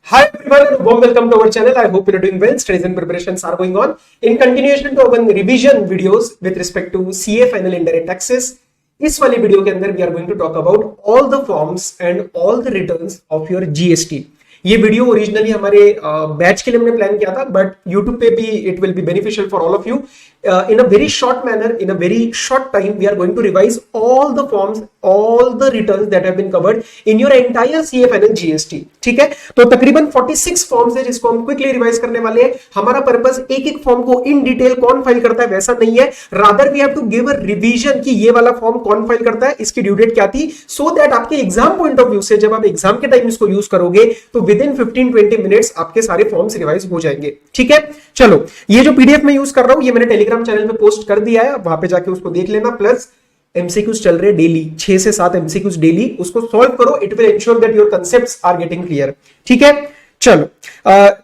Hi everyone, warm welcome to our channel. I hope you are doing well. Studies and preparations are going on. In continuation to our revision videos with respect to CA final indirect taxes, इस वाली video के अंदर we are going to talk about all the forms and all the returns of your GST. ये video originally हमारे batch के लिए हमने plan किया था, बट यूट्यूब पे भी it will be beneficial for all of you. In a very short manner, in a very short time, we are going to revise all the forms, all the returns that have been covered in your entire CFN and GST. ठीक है, तो तकरीबन 46 forms है जिसको हम quickly revise करने वाले हैं. हमारा पर्पस एक एक फॉर्म को इन डिटेल कौन फाइल करता है वैसा नहीं है, rather we have to give a revision कि ये वाला फॉर्म कौन फाइल करता है, इसकी ड्यू डेट क्या थी, सो दैट आपके एग्जाम पॉइंट ऑफ व्यू से जब आप एग्जाम के टाइम इसको यूज करोगे तो विद इन 15-20 मिनट्स आपके सारे फॉर्म्स रिवाइज हो जाएंगे. ठीक है, चलो ये जो पीडीएफ मैं यूज कर रहा हूं ये मैंने टेलीग्राम चैनल पे पोस्ट कर दिया है, वहां पे जाके उसको देख लेना. प्लस एमसीक्यूज चल रहे डेली, 6 से 7 एमसीक्यूज डेली, उसको सॉल्व करो. It will ensure that your concepts are getting clear. ठीक है, चलो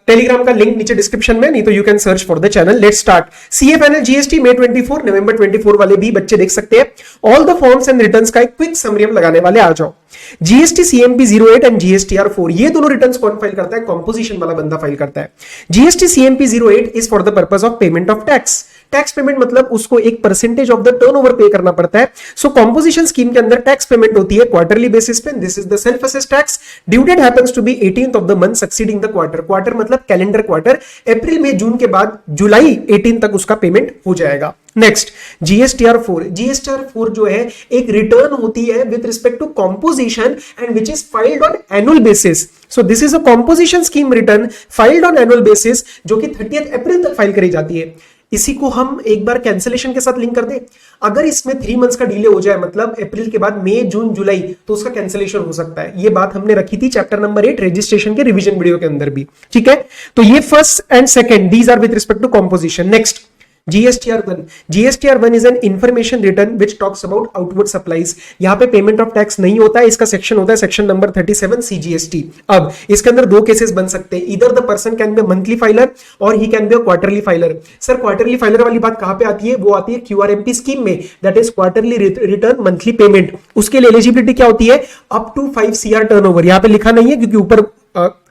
टेलीग्राम का लिंक नीचे डिस्क्रिप्शन में, नहीं तो you can search for the channel. Let's start. CA final GST May 24 नवंबर 24 वाले भी बच्चे देख सकते हैं. All the forms and returns का एक क्विक समरी हम लगाने वाले. आ जाओ. जीएसटी सीएमपी 08 एंड जीएसटीआर 4 ये दोनों रिटर्न्स कौन फाइल करता है? कॉम्पोजिशन वाला बंदा फाइल करता है. GST CMP 08 is for the purpose of payment of tax. Tax payment मतलब उसको एक परसेंटेज ऑफ द टर्नओवर पे करना पड़ता है. सो कॉम्पोजिशन स्कीम के अंदर टैक्स पेमेंट होती है क्वार्टरली बेसिस पे. This is the self assessed tax. Due date happens to be 18th of the month succeeding the quarter. Quarter मतलब कैलेंडर क्वार्टर. अप्रैल में जून के बाद जुलाई 18 तक उसका पेमेंट हो जाएगा. Next GSTR 4. जीएसटीआर 4 जो है एक रिटर्न होती है with respect to composition and which is filed on annual basis. So this is a composition scheme return filed on annual basis जो कि 30th अप्रैल तक फाइल करी जाती है. इसी को हम एक बार कैंसिलेशन के साथ लिंक कर दें. अगर इसमें 3 मंथ्स का डिले हो जाए, मतलब अप्रैल के बाद मई जून जुलाई, तो उसका कैंसिलेशन हो सकता है. ये बात हमने रखी थी चैप्टर नंबर 8 रजिस्ट्रेशन के रिवीजन वीडियो के अंदर भी. ठीक है, तो ये first and second these are with respect to composition. Next GSTR 1. GSTR 1 is an information return which talks about outward supplies. यहां पे पेमेंट ऑफ टैक्स नहीं होता है. इसका सेक्शन होता है सेक्शन नंबर 37 CGST. अब इसके अंदर दो केसेस बन सकते हैं. इधर the person can be monthly filer और he can be a quarterly filer. Sir quarterly filer वाली बात कहां पे आती है? वो आती है QRMP स्कीम में, that is quarterly return monthly payment. उसके लिए एलिजिबिलिटी क्या होती है? Up to 5 CR turnover. यहां पे लिखा नहीं है क्योंकि ऊपर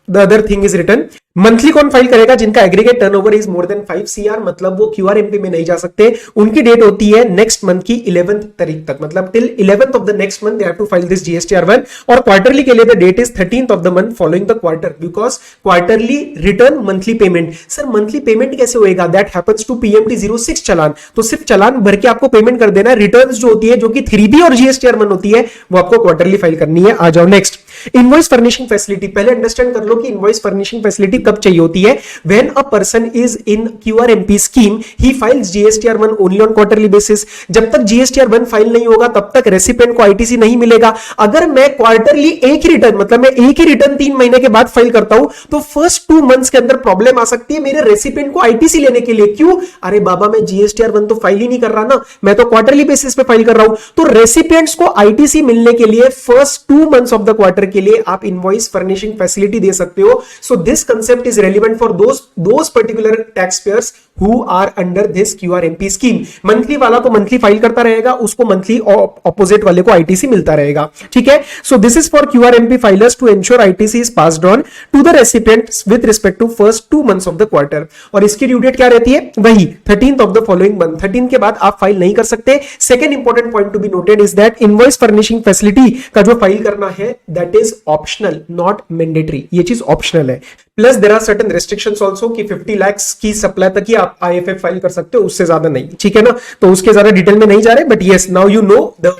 the other thing is return. Monthly कौन फाइल करेगा? जिनका aggregate turnover is more than 5 CR, मतलब वो QRMP में नहीं जा सकते. उनकी डेट होती है नेक्स्ट मंथ की 11th तारीख तक, मतलब till 11th of the next month they have to file this GSTR 1. और क्वार्टरली के लिए the date is 13th of the month following the quarter, because quarterly return monthly payment. Sir monthly payment कैसे होएगा? That happens to PMT 06 challan. तो सिर्फ चालान भर के आपको पेमेंट कर देना. रिटर्न्स जो होती है, जो कि 3B और GSTR 1 होती है, वो आपको क्वार्टरली फाइल करनी है. आ जाओ नेक्स्ट. Invoice furnishing facility. पहले अंडरस्टैंड कर लो कि इनवॉइस फर्निशिंग फैसिलिटी कब चाहिए होती है. When a person is in QRMP scheme, he files GSTR 1 only on quarterly basis. जब तक GSTR 1 फाइल नहीं होगा तब तक रेसिपेंट को ITC नहीं मिलेगा. अगर मैं क्वार्टरली एक ही रिटर्न, मतलब मैं एक ही रिटर्न 3 महीने के बाद फाइल करता हूं, तो फर्स्ट 2 मंथ्स के अंदर प्रॉब्लम आ सकती है मेरे रेसिपेंट को ITC लेने के लिए. क्यों? अरे बाबा मैं GSTR 1 तो फाइल ही नहीं कर रहा ना, मैं तो क्वार्टरली बेसिस पे फाइल कर रहा हूं. तो रेसिपेंट्स को ITC मिलने के लिए first 2 months of the quarter के लिए आप इनवॉइस फर्निशिंग फैसिलिटी दे सकते हो. So this concept is relevant for those particular taxpayers who are under this QRMP scheme. Monthly वाला तो मंथली फाइल करता रहेगा, उसको मंथली ऑपोजिट वाले को ITC मिलता रहेगा. ठीक है, so this is for QRMP filers to ensure ITC is passed on to the recipients with respect to first 2 months of the quarter. और इसकी ड्यू डेट क्या रहती है? वही 13th of the following month. 13 के बाद आप फाइल नहीं कर सकते. Second important point to be noted is that invoice furnishing facility का जो फाइल करना है that is optional, not mandatory. ये चीज ऑप्शनल है. Plus there are certain restrictions also कि 50 लाख की सप्लाई तक ही आप IFF फाइल कर सकते हो, उससे ज्यादा नहीं. ठीक है ना, तो उसके ज्यादा डिटेल में नहीं जा रहे, but yes now you know the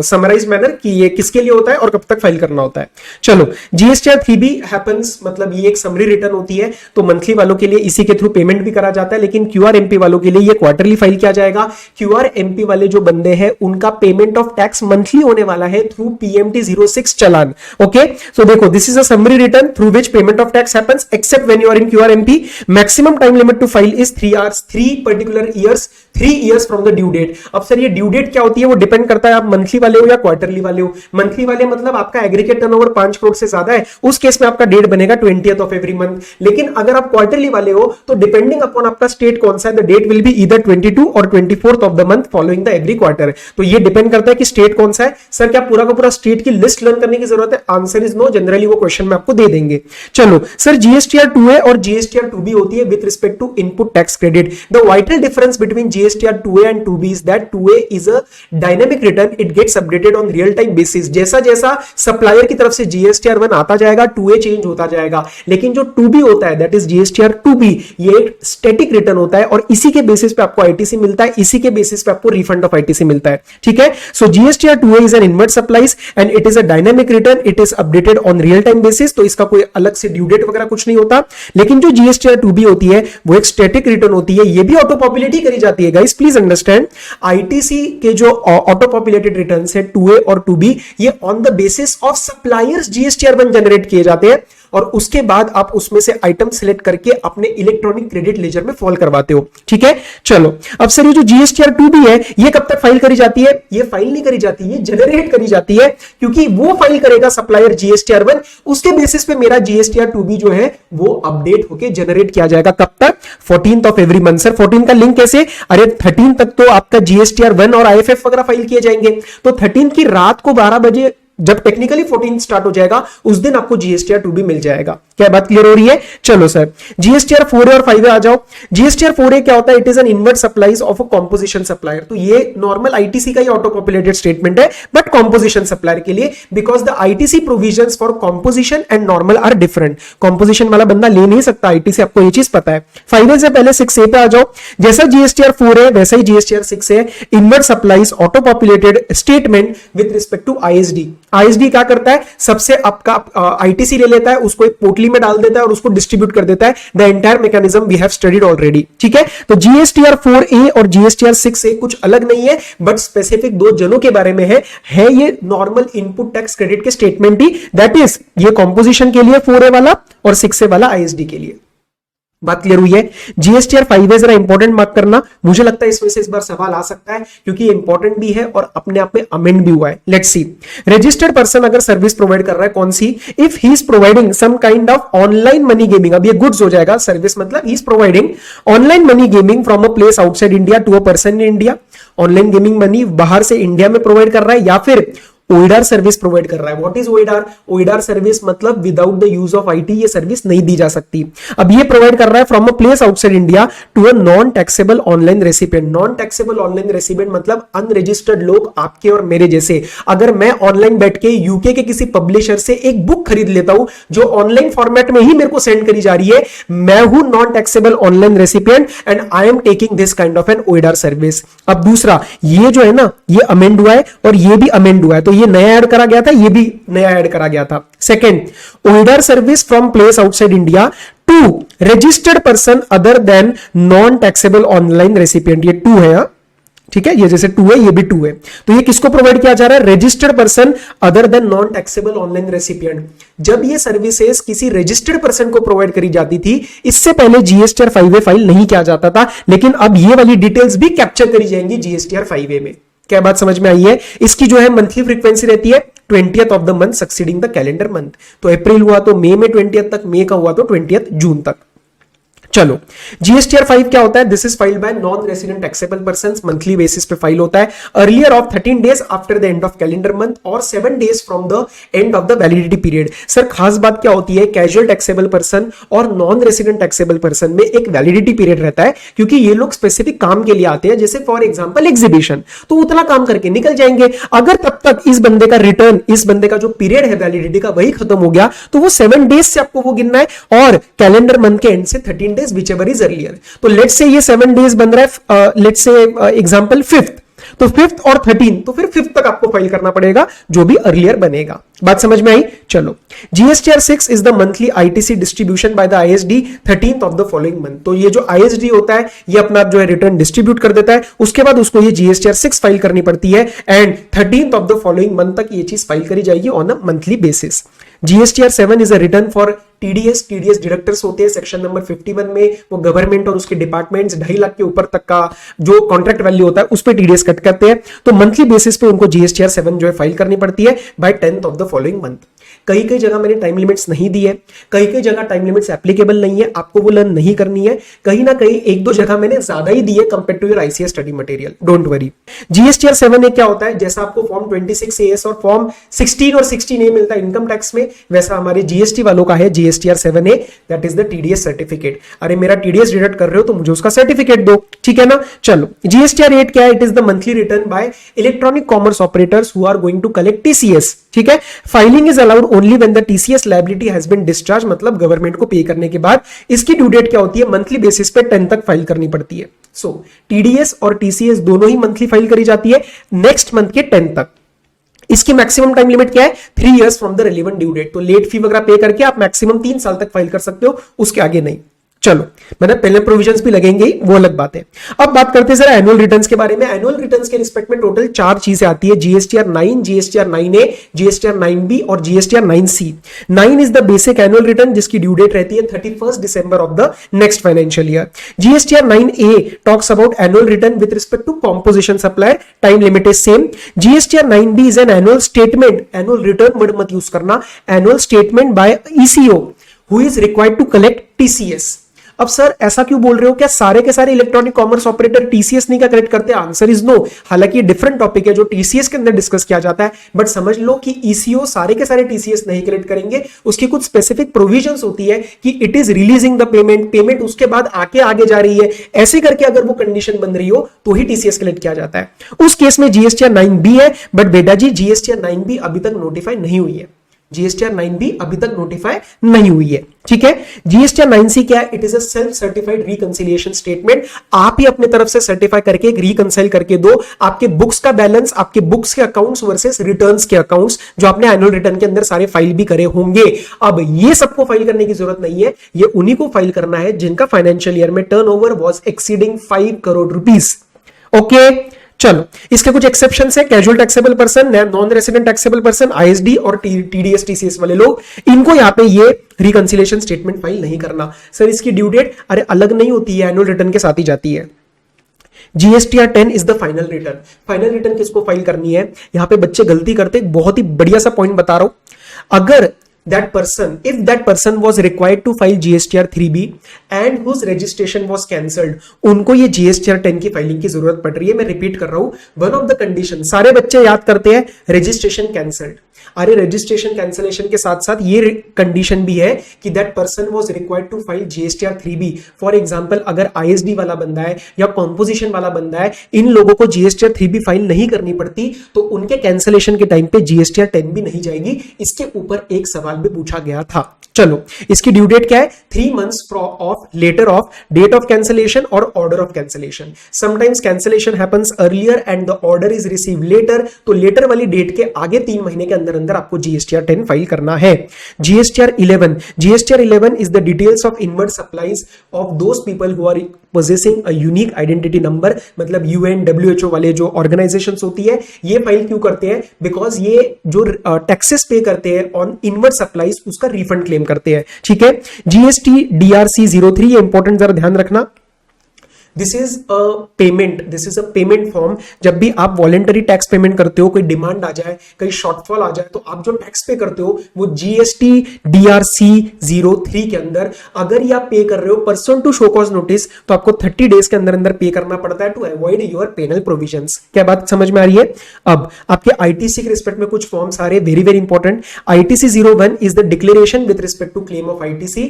summarise manner कि ये किसके लिए होता है और कब तक फाइल करना होता है. चलो GSTR 3B हैपेंस, मतलब ये एक समरी रिटर्न होती है, तो मंथली वालों के लिए इसी के थ्रू पेमेंट भी करा जाता है, लेकिन QRMP वालों के लिए ये क्वार्टरली फाइल किया जाएगा. QRMP वाले जो बंदे हैं उनका पेमेंट ऑफ टैक्स मंथली होने वाला है थ्रू PMT 06 चालान. ओके, सो देखो this is a summary return through which payment of tax happens except when you are in QRMP. Maximum time limit to file is 3 hours, 3 particular years, 3 years from the due date. अब sir ये due date क्या होती है, वो depend करता है आप monthly वाले हो या क्वार्टरली वाले हो। मंथली वाले मतलब आपका एग्रीगेट टर्नओवर 5 करोड़ से ज्यादा है, उस केस में आपका डेट बनेगा 20th ऑफ एवरी मंथ। लेकिन अगर आप क्वार्टरली वाले हो तो डिपेंडिंग अपॉन आपका स्टेट कौन सा है, the date will be either 22 और 24th of the month following the every quarter. तो ये डिपेंड करता है कि स्टेट कौन सा है। सर क्या पूरा का पूरा स्टेट की लिस्ट लर्न करने की जरूरत है? आंसर इज नो, जनरली वो क्वेश्चन में आपको दे देंगे। चलो सर जीएसटीआर 2A और जीएसटीआर 2B होती है with respect to input tax credit. The vital difference between GSTR 2A and 2B is that 2A is a dynamic return, it gets updated on real time basis. जैसा जैसा supplier की तरफ से GSTR 1 आता जाएगा 2A change होता जाएगा। लेकिन जो 2B होता है दैट इज जीएसटीआर 2B, ये एक स्टैटिक रिटर्न होता है और इसी के बेसिस पे आपको आईटीसी मिलता है, इसी के बेसिस पे आपको रिफंड ऑफ आईटीसी मिलता है। ठीक है, so GSTR 2A is an inward supplies and it is a dynamic return, it is updated on real time basis. तो इसका कोई अलग से ड्यू डेट वगैरह कुछ नहीं होता। लेकिन जो जीएसटीआर 2B होती है वो एक स्टैटिक रिटर्न होती है, ये भी ऑटो पॉपुलेट करी जाती है। गाइस प्लीज अंडरस्टैंड, आईटीसी के जो ऑटो पॉपुलेटेड रिटर्न्स है 2A और 2B, ये on the basis of suppliers GSTR 1 generate किए जाते हैं और उसके बाद आप उसमें से आइटम सिलेक्ट करके अपने इलेक्ट्रॉनिक क्रेडिट लेजर में फॉल करवाते हो। ठीक है, चलो अब सर ये जो जीएसटीआर 2B है ये कब तक फाइल करी जाती है? ये फाइल नहीं करी जाती, ये जनरेट करी जाती है, क्योंकि वो फाइल करेगा सप्लायर जीएसटीआर 1, उसके बेसिस पे मेरा जीएसटीआर 2B जो है वो अपडेट होके जनरेट किया जाएगा। कब तक? 14th of every month. Sir 14 का लिंक कैसे? अरे 13 तक तो आपका जीएसटीआर 1 और आईएफएफ वगैरह फाइल किए जाएंगे, तो 13 की रात को 12 बजे जब टेक्निकली 14 स्टार्ट हो जाएगा उस दिन आपको जीएसटीआर 2B मिल जाएगा। क्या बात क्लियर हो रही है? चलो सर जीएसटीआर 4A और 5A आ जाओ। जीएसटीआर 4A क्या होता है? It is an inward supplies of a composition supplier. तो ये नॉर्मल आईटीसी का ही ऑटो पॉपुलेटेड स्टेटमेंट है बट कॉम्पोजिशन सप्लायर के लिए, because the ITC provisions for composition and normal are different. Composition वाला बंदा ले नहीं सकता आईटीसी, आपको ये चीज पता है। 5A से पहले 6A पे आ जाओ। जैसा जीएसटीआर 4A वैसा ही GSTR 6A, inward supplies auto populated statement with respect to ISD. ISD क्या करता है? सबसे आपका आईटीसी ले लेता है, उसको एक पोटली में डाल देता है और उसको डिस्ट्रीब्यूट कर देता है। The entire mechanism we have studied already. ठीक है, तो जीएसटीआर 4A और जीएसटीआर 6A कुछ अलग नहीं है बट स्पेसिफिक दो जनों के बारे में है ये नॉर्मल इनपुट टैक्स क्रेडिट के स्टेटमेंट ही, दैट इज ये कॉम्पोजिशन के लिए 4A वाला और 6A वाला आईएसडी के लिए। बात क्लियर हुई है? जीएसटीआर 5A जरा इंपॉर्टेंट मार्क करना, मुझे लगता है इसमें से इस बार सवाल आ सकता है क्योंकि इंपॉर्टेंट भी है और अपने आप में अमेंड भी हुआ है। लेट्स सी, रजिस्टर्ड पर्सन अगर सर्विस प्रोवाइड कर रहा है कौन सी? If he is providing some kind of online money gaming, अब ये गुड्स हो जाएगा, सर्विस मतलब he is providing online money gaming from a place outside India to a person in India. Online gaming money बाहर से India में provide कर रहा है या फिर ओइडार सर्विस प्रोवाइड कर रहा है। What is OIDAR? OIDAR service मतलब without the use of IT ये सर्विस नहीं दी जा सकती। अब ये प्रोवाइड कर रहा है from a place outside India to a non taxable online recipient. Non taxable online recipient मतलब अनरजिस्टर्ड लोग, आपके और मेरे जैसे। अगर मैं ऑनलाइन बैठ के यूके के किसी पब्लिशर से एक बुक खरीद लेता हूं जो ऑनलाइन फॉर्मेट में ही मेरे को सेंड करी जा रही है, मैं हूं non taxable online recipient and I am taking this kind of an OIDAR service. अब दूसरा, ये जो है ना ये अमेंड हुआ है और ये भी अमेंड हुआ है, तो ये नया ऐड करा गया था, ये भी नया ऐड करा गया था। Second, OIDAR service from place outside India to registered person other than non taxable online recipient, ये 2 है। ठीक है, ये जैसे 2 है ये भी 2 है, तो ये किसको प्रोवाइड किया जा रहा है? Registered person other than non taxable online recipient. जब ये सर्विसेज किसी रजिस्टर्ड पर्सन को प्रोवाइड करी जाती थी, इससे पहले जीएसटीआर 5A फाइल नहीं किया जाता था, लेकिन अब ये वाली डिटेल्स भी कैप्चर करी जाएंगी जीएसटीआर 5A में। क्या बात समझ में आई है? इसकी जो है मंथली फ्रीक्वेंसी रहती है 20th of the month succeeding the calendar month. तो अप्रैल हुआ तो मई में 20th तक, मई का हुआ तो 20th जून तक। चलो जीएसटीआर 5 क्या होता है? This is filed by non resident taxable persons, monthly basis पे फाइल होता है। Earlier of 13 days after the end of calendar month और 7 days from the end of the validity period. Sir खास बात क्या होती है? कैजुअल टैक्सेबल पर्सन और नॉन रेसिडेंट टैक्सेबल पर्सन में एक वैलिडिटी पीरियड रहता है, क्योंकि ये लोग स्पेसिफिक काम के लिए आते हैं, जैसे फॉर एग्जांपल एग्जीबिशन, तो उतना काम करके निकल जाएंगे। अगर तब तक इस बंदे का रिटर्न, इस बंदे का जो पीरियड है वैलिडिटी का वही खत्म हो गया, तो वो 7 डेज से आपको वो गिनना है और कैलेंडर मंथ के एंड से 13 डेज whichever is earlier। तो लेट्स से ये 7 डेज बन रहा है, लेट्स से एग्जांपल 5th, तो 5th और 13, तो फिर 5th तक आपको फाइल करना पड़ेगा जो भी अर्लियर बनेगा। बात समझ में आई? चलो GSTR 6 is the monthly ITC distribution by the ISD 13th of the following month. तो ये जो आईएसडी होता है ये अपना जो है रिटर्न डिस्ट्रीब्यूट कर देता है, उसके बाद उसको ये जीएसटीआर 6 फाइल करनी पड़ती है and 13th of the following month तक ये चीज फाइल करी जाएगी on a monthly basis. GSTR 7 is a return for TDS deductors होते हैं सेक्शन नंबर 51 में, वो गवर्नमेंट और उसके डिपार्टमेंट्स 2.5 लाख के ऊपर तक का जो कॉन्ट्रैक्ट वैल्यू होता है उस पर टीडीएस कट करते हैं। तो मंथली बेसिस पे उनको जीएसटीआर 7 जो है फाइल करनी पड़ती है by 10th of the following month. कई कई जगह मैंने टाइम लिमिट्स नहीं दी है, कई कई जगह टाइम लिमिट्स एप्लीकेबल नहीं है, आपको वो लर्न नहीं करनी है। कहीं ना कहीं एक दो जगह मैंने ज्यादा ही दी है compare to your ICS study material, don't worry. GSTR 7A क्या होता है, जैसा आपको फॉर्म 26AS और फॉर्म 16 और 16A मिलता है इनकम टैक्स में, वैसा हमारे जीएसटी वालों का है GSTR 7A, that is the TDS certificate. अरे मेरा टीडीएस डिडक्ट कर रहे हो तो मुझे उसका सर्टिफिकेट दो, ठीक है ना। चलो जीएसटीआर 8 क्या है, it is the monthly return by electronic commerce operators who are going to collect TCS, ठीक है। Filing is allowed only when the TCS liability has been discharge, मतलब गवर्नमेंट को पे करने के बाद। इसकी ड्यू डेट क्या होती है, मंथली बेसिस पे 10 तक फाइल करनी पड़ती है। सो टीडीएस और टीसीएस दोनों ही मंथली फाइल करी जाती है नेक्स्ट मंथ के 10 तक। इसकी मैक्सिमम टाइम लिमिट क्या है, 3 years from the relevant due date. तो लेट फी वगैरह पे करके आप मैक्सिमम 3 साल तक फाइल कर सकते हो, उसके आगे नहीं। चलो मतलब पहले प्रोविजंस भी लगेंगे, वो अलग बात है। अब बात करते हैं जरा एनुअल रिटर्न्स के बारे में। एनुअल रिटर्न्स के रिस्पेक्ट में टोटल 4 चीजें आती है, GSTR 9, GSTR 9A, GSTR 9B और GSTR 9C। 9 is the basic annual return जिसकी ड्यू डेट रहती है 31 दिसंबर of the next financial year. GSTR 9A talks about annual return with respect to composition supply, time limit is same. GSTR 9B is an annual statement, annual return word मत use करना, annual statement by ECO who is required to collect TCS. अब sir ऐसा क्यों बोल रहे हो, क्या सारे के सारे इलेक्ट्रॉनिक कॉमर्स ऑपरेटर टीसीएस नहीं का कलेक्ट करते? Answer is no. हालांकि ये डिफरेंट टॉपिक है जो टीसीएस के अंदर डिस्कस किया जाता है, बट समझ लो कि ईसीओ सारे के सारे टीसीएस नहीं कलेक्ट करेंगे। उसकी कुछ स्पेसिफिक प्रोविजंस होती है कि it is releasing the payment उसके बाद आगे जा रही है, ऐसे करके अगर वो कंडीशन बन रही हो तो ही टीसीएस कलेक्ट किया जाता है। उस केस में जीएसटीआर 9B है, बट बेटा जी जीएसटीआर 9B अभी तक नोटिफाई नहीं हुई है। जीएसटीआर 9B अभी तक नोटिफाई नहीं हुई है, ठीक है। जीएसटीआर 9C क्या है, it is a self certified reconciliation statement. आप ही अपने तरफ से सर्टिफाई करके एक रिकंसाइल करके दो आपके बुक्स का बैलेंस, आपके बुक्स के अकाउंट्स वर्सेस रिटर्न्स के अकाउंट्स जो आपने एनुअल रिटर्न के अंदर सारे फाइल भी करे होंगे। अब ये सबको फाइल करने की जरूरत नहीं है, ये उन्हीं को फाइल करना है जिनका फाइनेंशियल ईयर में turnover was exceeding 5 crore rupees. Okay चलो इसके कुछ एक्सेप्शन है, casual taxable person, non resident taxable person, ISD और टीडीएस टीसीएस वाले लोग, इनको यहाँ पे ये रिकंसिलिएशन स्टेटमेंट फाइल नहीं करना। सर इसकी ड्यू डेट अरे अलग नहीं होती है, एनुअल रिटर्न के साथ ही जाती है। GSTR 10 is the final return. Final return किसको फाइल करनी है, यहां पे बच्चे गलती करते, बहुत ही बढ़िया सा पॉइंट बता रहा हूं। अगर if that person was required to file GSTR 3B and whose registration was cancelled, उनको ये GSTR 10 की फाइलिंग की जरूरत पड़ रही है। मैं रिपीट कर रहा हूं, वन ऑफ द कंडीशन, सारे बच्चे याद करते हैं रजिस्ट्रेशन कैंसल्ड। अरे रजिस्ट्रेशन कैंसलेशन के साथ साथ ये कंडीशन भी है कि that person was required to file GSTR 3B। For example अगर आईएसडी वाला बंदा है या कॉम्पोजिशन वाला बंदा है, इन लोगों को GSTR 3B फाइल नहीं करनी पड़ती, तो उनके कैंसलेशन के टाइम पे GSTR 10 भी नहीं जाएगी। इसके ऊपर एक सवाल भी पूछा गया था। चलो इसकी ड्यू डेट क्या है, 3 months of later of date of cancellation और order of cancellation. Sometimes cancellation happens earlier and the order is receive later, तो लेटर वाली डेट के आगे 3 महीने के अंदर अंदर आपको GSTR 10 फाइल करना है। GSTR 11 is the details of inward supplies of those people who are possessing a unique identity number, मतलब UN WHO वाले जो ऑर्गेनाइजेशंस होती है ये फाइल क्यों करते हैं, बिकॉज ये जो टैक्सेस पे करते हैं ऑन इनवर्ड सप्लाईज उसका रिफंड क्लेम करते हैं, ठीक है। GST DRC 03 ये इंपॉर्टेंट जरा ध्यान रखना। This is a payment form. जब भी आप वॉलेंटरी टैक्स पेमेंट करते हो, कोई डिमांड आ जाए, कहीं शॉर्टफॉल आ जाए, तो आप जो टैक्स पे करते हो वो GST DRC 03 के अंदर अगर ये आप पे कर रहे हो person to show cause notice, तो आपको 30 डेज के अंदर अंदर पे करना पड़ता है to avoid your penal provisions. क्या बात समझ में आ रही है? अब आपके ITC के रिस्पेक्ट में कुछ फॉर्म्स आ रहे हैं, very very important. ITC 01 is the declaration with respect to claim of ITC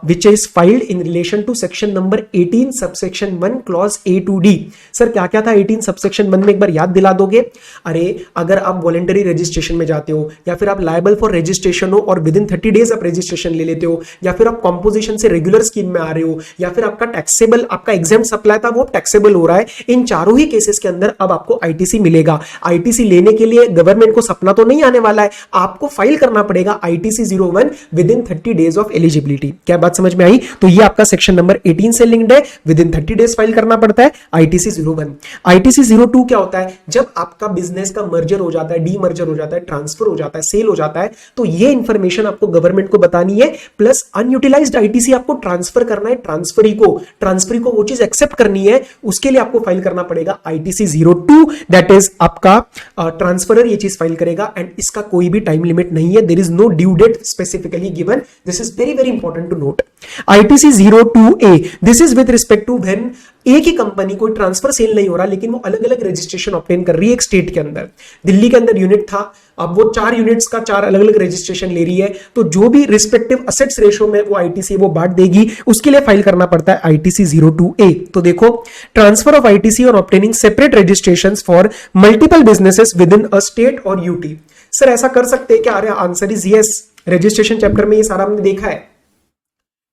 which is filed in relation to section number 18 subsection 1 clause A to D। Sir क्या क्या था 18 सबसेक्शन 1 में, एक बार याद दिला दोगे? अरे अगर आप वॉलेंटरी रजिस्ट्रेशन में जाते हो, या फिर आप लायबल फॉर रजिस्ट्रेशन हो और विद इन 30 डेज आप रजिस्ट्रेशन ले लेते हो, या फिर आप कॉम्पोजिशन से रेगुलर स्कीम में आ रहे हो, या फिर आपका टैक्सेबल, आपका एग्जाम सप्लाई था वो टैक्सेबल हो रहा है, इन चारों ही केसेस के अंदर अब आपको ITC मिलेगा। ITC लेने के लिए गवर्नमेंट को सपना तो नहीं आने वाला है, आपको फाइल करना पड़ेगा ITC 01 with in 30 days of eligibility. क्या बात समझ में आई? तो ये आपका सेक्शन नंबर 18 से लिंक्ड है, विद इन 30 90 डेज फाइल करना पड़ता है आईटीसी 01। आईटीसी 02 क्या होता है, जब आपका बिजनेस का मर्जर हो जाता है, डीमर्जर हो जाता है, ट्रांसफर हो जाता है, सेल हो जाता है, तो ये इंफॉर्मेशन आपको गवर्नमेंट को बतानी है, प्लस अनयूटिलाइज्ड आईटीसी आपको ट्रांसफर करना है ट्रांसफरी को वो चीज एक्सेप्ट करनी है, उसके लिए आपको फाइल करना पड़ेगा आईटीसी 02, दैट इज आपका ट्रांसफरर ये चीज फाइल करेगा, एंड इसका कोई भी टाइम लिमिट नहीं है, there is no due date specifically given, this is very very important to note. ITC 02A, this is with respect to when एक ही कंपनी कोई ट्रांसफर सेल नहीं हो रहा लेकिन वो अलग अलग रजिस्ट्रेशन ऑब्टेन कर रही है एक स्टेट के अंदर। दिल्ली के अंदर यूनिट था, अब वो 4 यूनिट्स का 4 अलग अलग रजिस्ट्रेशन ले रही है, तो जो भी रिस्पेक्टिव असेट्स रेशो में वो आईटीसी वो बांट देगी, उसके लिए फाइल करना पड़ता है आईटीसी 02A। तो देखो, ट्रांसफर ऑफ आईटीसी और obtaining separate registrations for multiple businesses with in a state और यूटी। सर ऐसा कर सकते हैं क्या? अरे answer is yes, registration chapter में ये सारा हमने देखा है।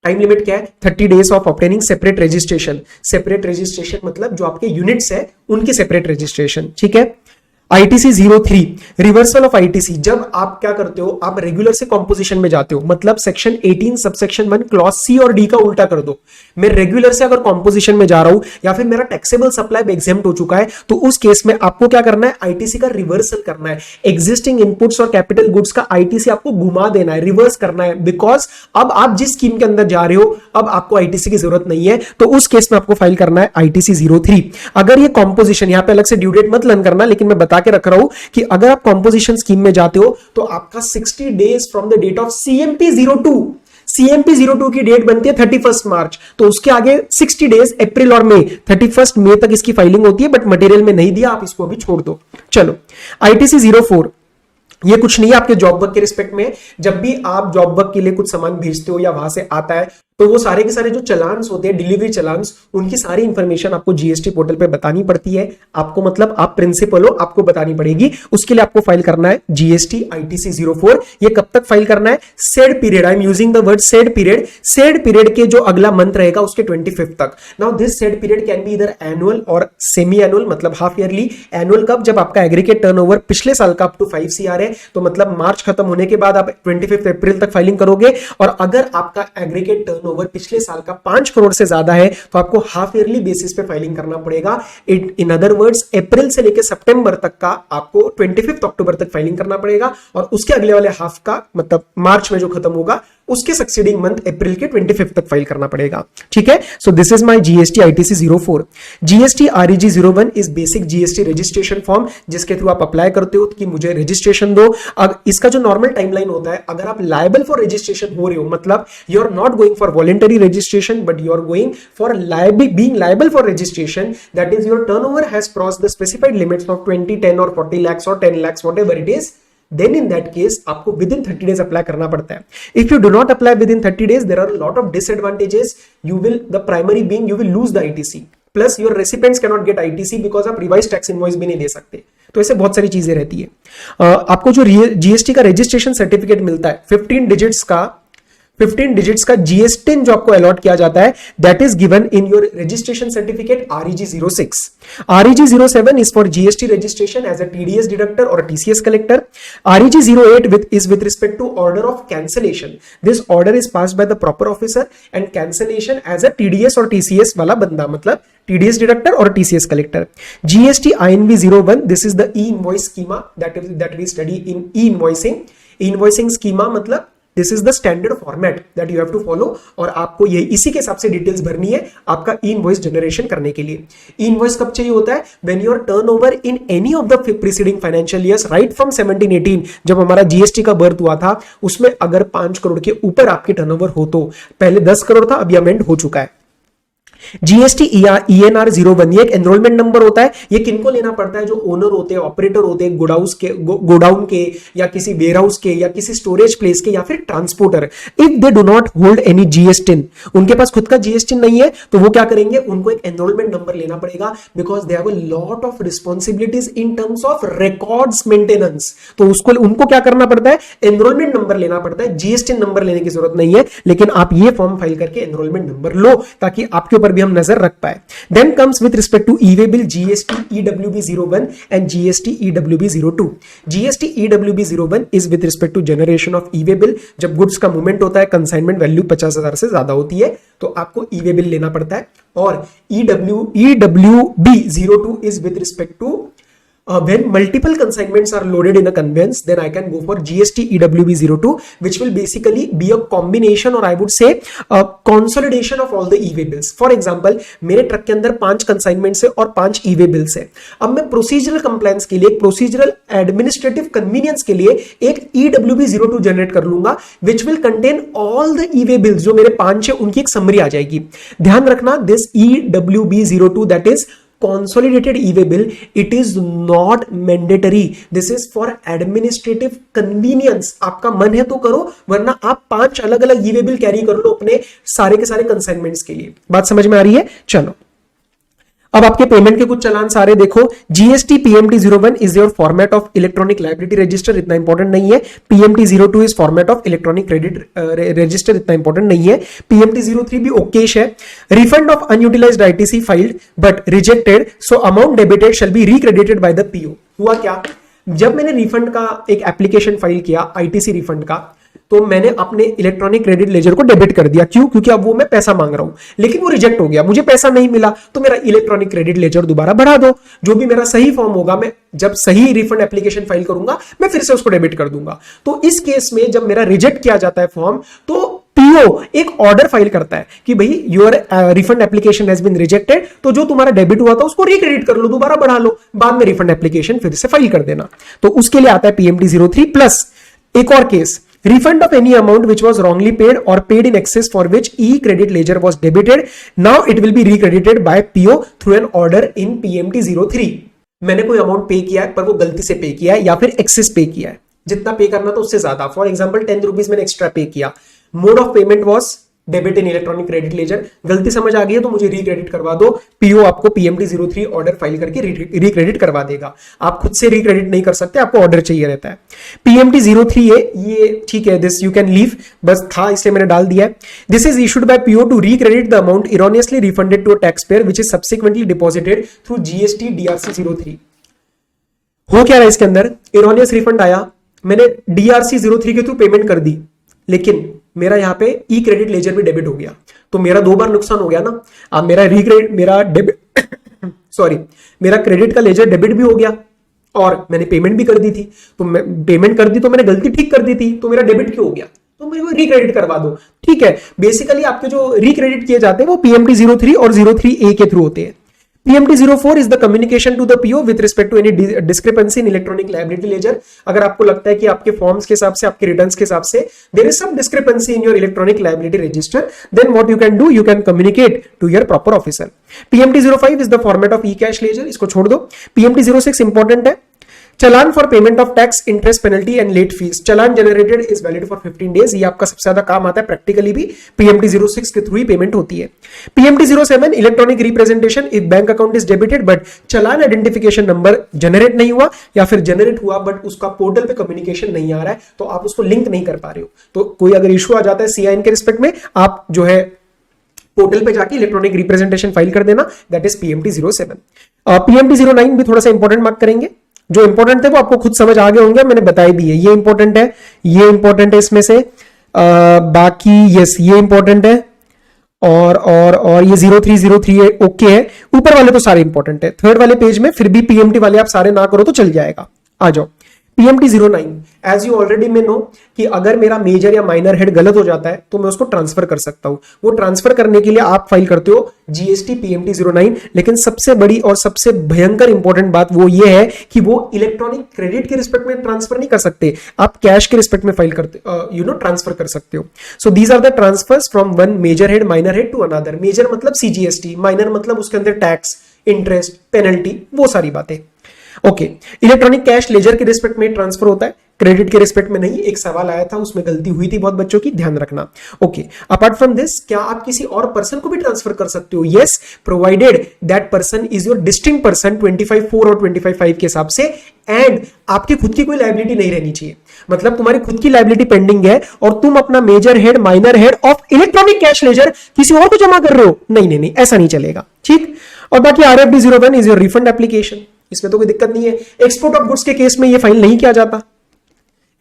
टाइम लिमिट क्या है? 30 days of obtaining separate registration. Separate registration मतलब जो आपके यूनिट्स है उनकी सेपरेट रजिस्ट्रेशन, ठीक है। आईटीसी 03, रिवर्सल ऑफ आईटीसी, जब आप क्या करते हो, आप रेगुलर से कॉम्पोजिशन में जाते हो, मतलब सेक्शन 18 सबसेक्शन 1 क्लॉज सी और डी का उल्टा कर दो। मैं रेगुलर से अगर कॉम्पोजिशन में जा रहा हूं या फिर मेरा टैक्सेबल सप्लाई एग्जेम्प्ट हो चुका है, तो उस केस में आपको क्या करना है? आईटीसी का रिवर्सल करना है। एग्जिस्टिंग इनपुट्स और कैपिटल गुड्स का आईटीसी आपको घुमा देना है, रिवर्स करना है, बिकॉज अब आप जिस स्कीम के अंदर जा रहे हो अब आपको आईटीसी की जरूरत नहीं है, तो उस केस में आपको फाइल करना है आईटीसी 03। अगर ये कॉम्पोजिशन, यहां पे अलग से ड्यू डेट मत लर्न करना, लेकिन मैं के रख रहा हूं कि अगर आप कंपोजिशन स्कीम में जाते हो तो आपका 60 days from the date of CMP 02, CMP 02 की डेट बनती है 31 मार्च, तो उसके आगे 60 डेज अप्रैल और मई, 31 मई तक इसकी फाइलिंग होती है, बट मटेरियल में नहीं दिया, आप इसको अभी छोड़ दो। चलो, आईटीसी 04, ये कुछ नहीं है आपके जॉब वर्क के रिस्पेक्ट में। जब भी आप जॉब वर्क के लिए कुछ सामान भेजते हो या वहां से आता है, तो वो सारे के सारे जो चलान्स होते हैं, डिलीवरी चलान्स, उनकी सारी इंफॉर्मेशन आपको जीएसटी पोर्टल पे बतानी पड़ती है। आपको मतलब आप प्रिंसिपल हो, आपको बतानी पड़ेगी, उसके लिए आपको फाइल करना है जीएसटी आईटीसी 04। ये कब तक फाइल करना है? Said period, I am using the word said period, said period के जो अगला मंथ रहेगा उसके 25 तक। Now this said period can be इधर एनुअल और सेमी एनुअल, मतलब हाफ ईयरली। एनुअल कब? जब आपका एग्रीगेट टर्नओवर पिछले साल का अप टू 5 CR है, तो मतलब मार्च खत्म होने के बाद आप 25 अप्रैल तक फाइलिंग करोगे, और अगर आपका एग्रीगेट टर्नओवर पिछले साल का 5 करोड़ से ज्यादा है तो आपको हाफ ईयरली बेसिस पे फाइलिंग करना पड़ेगा। इन अदर वर्ड्स, अप्रैल से लेकर सितंबर तक का आपको 25 अक्टूबर तक फाइलिंग करना पड़ेगा, और उसके अगले वाले हाफ का मतलब मार्च में जो खत्म होगा उसके सक्सीडिंग मंथ अप्रैल के 25 तक फाइल करना पड़ेगा, ठीक है। So this is my GST ITC 04। GST REG 01 is basic GST registration form, जिसके थ्रू आप अप्लाई करते हो कि मुझे रजिस्ट्रेशन दो। इसका जो नॉर्मल टाइमलाइन होता है, अगर आप लायबल फॉर रजिस्ट्रेशन हो रहे हो, मतलब you are not going for voluntary registration but you are going for being liable for registration, that is your turnover has crossed the specified limits of 20, 10 और 40 lakhs और 10 lakhs, whatever it is, then in that case आपको within 30 days apply करना पड़ता है। If you do not apply within 30 days, there are a lot of disadvantages. You will, the primary being, you will lose the ITC. Plus your recipients cannot get ITC because आप revised tax invoice भी नहीं दे सकते। तो ऐसे बहुत सारी चीजें रहती है। आपको जो जीएसटी का रजिस्ट्रेशन सर्टिफिकेट मिलता है 15 डिजिट्स का जीएसटी जो आपको अलॉट किया जाता है, that is given in your registration certificate REG 06। REG 07 is for GST registration as a TDS deductor or a TCS collector. REG 08 is with respect to order of cancellation. This order is passed by the proper officer and cancellation as a TDS or TCS वाला बंदा, मतलब TDS deductor or TCS collector. GST INV 01, this is the e-invoice schema that we study in e-invoicing. E-invoicing schema मतलब this is the standard format that you have to follow, और आपको ये इसी के हिसाब से डिटेल्स भरनी है आपका ई इनवॉइस जनरेशन करने के लिए। ई इनवॉइस कब चाहिए होता है? When your turnover in any of the preceding financial years right from 17-18, जब हमारा जीएसटी का बर्थ हुआ था, उसमें अगर 5 करोड़ के ऊपर आपकी टर्नओवर हो, तो पहले 10 करोड़ था, अभी अमेंड हो चुका है। जीएसटी ENR 01, ये एक एनरोलमेंट नंबर होता है। ये किनको लेना पड़ता है? जो ओनर होते हैं, ऑपरेटर होते हैं गोडाउन के या किसी वेयरहाउस के या किसी स्टोरेज प्लेस के या फिर transporter. If they do not hold any GST, उनके पास खुद का जीएसटी नहीं है, तो वो क्या करेंगे? उनको एक एनरोलमेंट नंबर लेना पड़ेगा, because they have a lot of responsibilities in terms of records maintenance. तो उनको क्या करना पड़ता है? एनरोलमेंट नंबर लेना पड़ता है। जीएसटी नंबर लेने की जरूरत नहीं है, लेकिन आप ये फॉर्म फाइल करके एनरोलमेंट नंबर लो, ताकि आपके ऊपर भी हम नजर रख पाए। Then comes with respect to e way bill GST EWB 01 and GST EWB 02। GST EWB 01 is with respect to generation of e way bill. जब गुड्स का मूवमेंट होता है, कंसाइनमेंट वैल्यू 50,000 से ज्यादा होती है तो आपको ई वे बिल लेना पड़ता है। और EWB 02 is with respect to when multiple consignments are loaded in a conveyance, then I can go for GST EWB 02, which will basically be a combination or I would say a consolidation of all the e-way bills. For example, मेरे truck के अंदर 5 consignments है और 5 e-way bills है। अब मैं procedural compliance के लिए, प्रोसीजरल एडमिनिस्ट्रेटिव कन्वीनियंस के लिए एक EWB 02 जनरेट कर लूंगा, which will contain all the e-way bills। जो मेरे 5 है उनकी एक समरी आ जाएगी। ध्यान रखना, this EWB 02 that is consolidated e-way bill, it is not mandatory, this is for administrative convenience। आपका मन है तो करो, वरना आप 5 अलग अलग e-way bill कैरी कर लो अपने सारे के सारे कंसाइनमेंट्स के लिए। बात समझ में आ रही है? चलो अब आपके पेमेंट के कुछ चालान सारे देखो। GST PMT 01 is your format of electronic liability register, इतना इंपॉर्टेंट नहीं है। PMT 02 is format of electronic credit register, इतना इंपॉर्टेंट नहीं है। PMT 03 भी ओकेश है। Refund of unutilised ITC filed but rejected, so amount debited shall be recredited by the PO. हुआ क्या, जब मैंने रिफंड का एक एप्लीकेशन फाइल किया आईटीसी रिफंड का, तो मैंने अपने इलेक्ट्रॉनिक क्रेडिट लेजर को डेबिट कर दिया। क्यों? क्योंकि अब वो मैं पैसा मांग रहा हूं, लेकिन वो रिजेक्ट हो गया, मुझे पैसा नहीं मिला। तो मेरा इलेक्ट्रॉनिक क्रेडिट लेजर दोबारा बढ़ा दो, जो भी मेरा सही फॉर्म होगा, मैं जब सही रिफंड एप्लीकेशन फाइल करूंगा मैं फिर से उसको डेबिट कर दूंगा। तो इस केस में जब मेरा रिजेक्ट किया जाता है फॉर्म, तो पीओ एक ऑर्डर फाइल करता है कि भाई your refund application has been rejected, तो जो तुम्हारा डेबिट हुआ था उसको रिक्रेडिट कर लो, दोबारा बढ़ा लो, बाद में रिफंड एप्लीकेशन फिर से फाइल कर देना। तो उसके लिए आता है PMT 03 प्लस एक और case, refund of any amount which was wrongly paid or paid in excess for which e-credit ledger was debited, now it will be recredited by PO through an order in PMT 03। मैंने कोई amount पे किया है पर वो गलती से पे किया है या फिर एक्सेस पे किया है, जितना पे करना था उससे ज्यादा। फॉर एग्जांपल 10 रुपीज मैंने एक्स्ट्रा पे किया, mode of payment was debit in electronic credit laser, गलती समझ आ गई है तो मुझे रिक्रेडिट करवा दो। पीओ आपको PMT 03 ऑर्डर फाइल करके रिक्रेडिट करवा देगा। आप खुद से रिक्रेडिट नहीं कर सकते, आपको ऑर्डर चाहिए रहता है। PMT 03 है ये, ठीक है, दिस यू कैन लीव, बस था इसलिए मैंने डाल दिया है। This is issued by PO to recredit the amount erroneously refunded to a tax payer which is subsequently deposited through GST DRC 03। हो क्या रहा है इसके अंदर, इरोनियस रिफंड आया, मैंने DRC 03 के थ्रू पेमेंट कर दी, लेकिन मेरा यहां पे ई क्रेडिट लेजर भी डेबिट हो गया, तो मेरा 2 बार नुकसान हो गया ना। अब मेरा डेबिट सॉरी मेरा क्रेडिट का लेजर डेबिट भी हो गया और मैंने पेमेंट भी कर दी थी, तो मैं पेमेंट कर दी तो मैंने गलती ठीक कर दी थी, तो मेरा डेबिट क्यों हो गया? तो मेरे को रिक्रेडिट करवा दो। ठीक है, बेसिकली आपके जो रिक्रेडिट किए जाते हैं वो PMT 03 और 03A के थ्रू होते हैं। PMT 04 is the communication to the PO with respect to any discrepancy in electronic liability ledger। अगर आपको लगता है कि आपके फॉर्म्स के हिसाब से, आपके रिटर्न्स के हिसाब से there is some discrepancy in your electronic liability register, then what you can do, you can communicate to your proper officer। PMT 05 is the format of e-cash ledger, इसको छोड़ दो। PMT 06 इंपॉर्टेंट है, challan for payment of tax, interest, penalty and late fees. Challan generated is valid for 15 days, ये आपका सबसे ज्यादा काम आता है प्रैक्टिकली भी, PMT 06 के थ्रू ही पेमेंट होती है। PMT 07 electronic representation, if bank account is debited but challan identification number generate नहीं हुआ या फिर जनरेट हुआ बट उसका पोर्टल पे कम्युनिकेशन नहीं आ रहा है, तो आप उसको लिंक नहीं कर पा रहे हो, तो कोई अगर इशू आ जाता है CIN के रिस्पेक्ट में, आप जो है पोर्टल पे जाके इलेक्ट्रॉनिक रिप्रेजेंटेशन फाइल कर देना, दैट इज PMT 07। PMT 09 भी थोड़ा सा इंपॉर्टेंट मार्क करेंगे, जो इंपॉर्टेंट थे वो आपको खुद समझ आ गए होंगे, मैंने बताई भी है। ये इंपॉर्टेंट है, ये इंपॉर्टेंट है इसमें से, बाकी यस ये इंपॉर्टेंट है, और ये 0303 ओके है। ऊपर वाले तो सारे इंपॉर्टेंट है। थर्ड वाले पेज में फिर भी PMT वाले आप सारे ना करो तो चल जाएगा। आ जाओ PMT 09, एज यू ऑलरेडी में नो कि अगर मेरा मेजर या माइनर हेड गलत हो जाता है तो मैं उसको ट्रांसफर कर सकता हूं। वो ट्रांसफर करने के लिए आप फाइल करते हो GST PMT 09, लेकिन सबसे बड़ी और सबसे भयंकर इंपॉर्टेंट बात वो ये है कि वो इलेक्ट्रॉनिक क्रेडिट के रिस्पेक्ट में ट्रांसफर नहीं कर सकते, आप कैश के रिस्पेक्ट में फाइल करते ट्रांसफर कर सकते हो। So these are the transfers from one major head minor head to another. Major मतलब CGST, माइनर मतलब उसके अंदर टैक्स, इंटरेस्ट, पेनल्टी, वो सारी बातें। ओके, इलेक्ट्रॉनिक कैश लेजर के रिस्पेक्ट में ट्रांसफर होता है, क्रेडिट के रिस्पेक्ट में नहीं। एक सवाल आया था, उसमें गलती हुई थी बहुत बच्चों की, ध्यान रखना। ओके, अपार्ट फ्रॉम दिस, क्या आप किसी और पर्सन को भी ट्रांसफर कर सकते हो? Yes, provided that person is your distinct person 25(4) और 25(5) के हिसाब से, एंड आपकी खुद की कोई लायबिलिटी नहीं रहनी चाहिए। मतलब तुम्हारी खुद की लायबिलिटी पेंडिंग है और तुम अपना major head minor head of electronic cash ledger किसी और को जमा कर रहे हो, नहीं नहीं नहीं, ऐसा नहीं चलेगा, ठीक। और बाकी RFD 01 is your refund application, इसमें तो कोई दिक्कत नहीं है। एक्सपोर्ट ऑफ गुड्स के केस में ये फाइल नहीं किया जाता,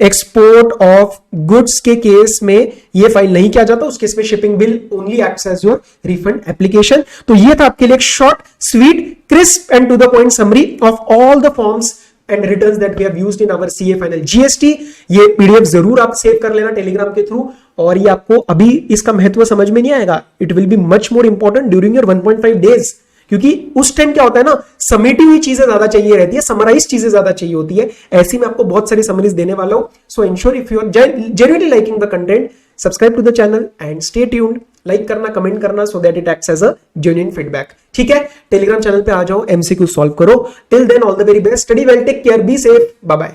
एक्सपोर्ट ऑफ गुड्स के केस में ये फाइल नहीं किया जाता, उस केस में shipping bill only acts as your refund application. तो ये था आपके लिए एक short sweet crisp and to the point summary of all the forms and returns that we have used in our CA final GST. ये PDF जरूर आप save कर लेना टेलीग्राम के थ्रू, और ये आपको अभी इसका महत्व समझ में नहीं आएगा, it will be much more important during your 1.5 days, क्योंकि उस टाइम क्या होता है ना, समेटी हुई चीजें ज्यादा चाहिए रहती है, समराइज चीजें ज्यादा चाहिए होती है। ऐसी मैं आपको बहुत सारी समरीज देने वाला हूं। So ensure if you are genuinely liking the content, subscribe to the channel and stay tuned. Like करना, कमेंट करना, so that it acts as a genuine feedback, ठीक है। टेलीग्राम चैनल पे आ जाओ, एमसीक्यू सॉल्व करो। Till then all the very best, study well, take care, be safe, bye bye.